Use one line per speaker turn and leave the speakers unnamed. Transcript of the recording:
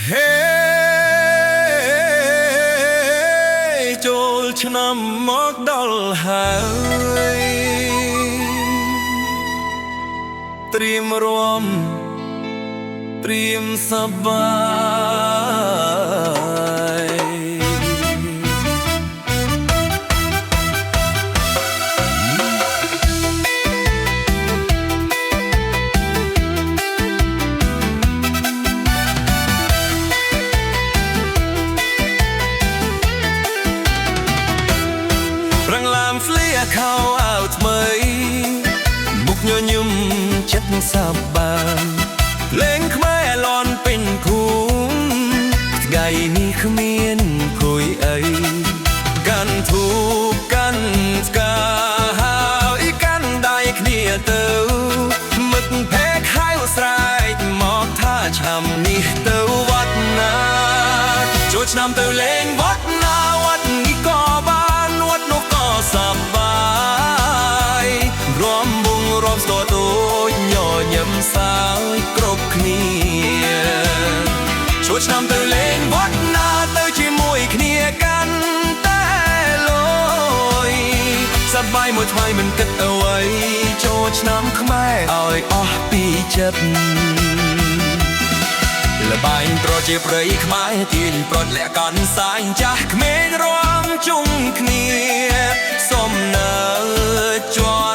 ហេចូលឆ្នាំមកដល់ហើយត្រៀមរួមត្រៀមសប្បាយរងឡាមស្លៀកខោអាវថ្មីមុខញញឹមចិត្តសប្បាយលេងខ្មែរលន់ពេញភូមិថ្ងៃនេះគ្មានព្រួយអីកាន់ធូបកាន់ផ្កាហើយកាន់ដៃគ្នាទៅមិត្តភក្តិហៅស្រែកមកថាឆាំនេះទៅវត្តណាចូលឆ្នាំទៅលេងវត្តណាវត្តនេះក៏បានវត្តនោះក៏សប្បាយរួមវងរួមស្ទតូចញញឹមសាយគ្រប់គ្នាចូលឆ្នាំទៅលេងវត្តណាទៅជាមួយគ្នាកាន់តែលយសប្បាយមួយថ្ងៃមិនគិតអ្វីចូលឆ្នាំខ្មែរឲ្យអស់ពីចិត្តលបែងប្រជាប្រៃខ្មែរទាញប្រត់លាក់កាន់សាយចាស់ក្មេងរួមជុំគ្នាសុំនៅជាន់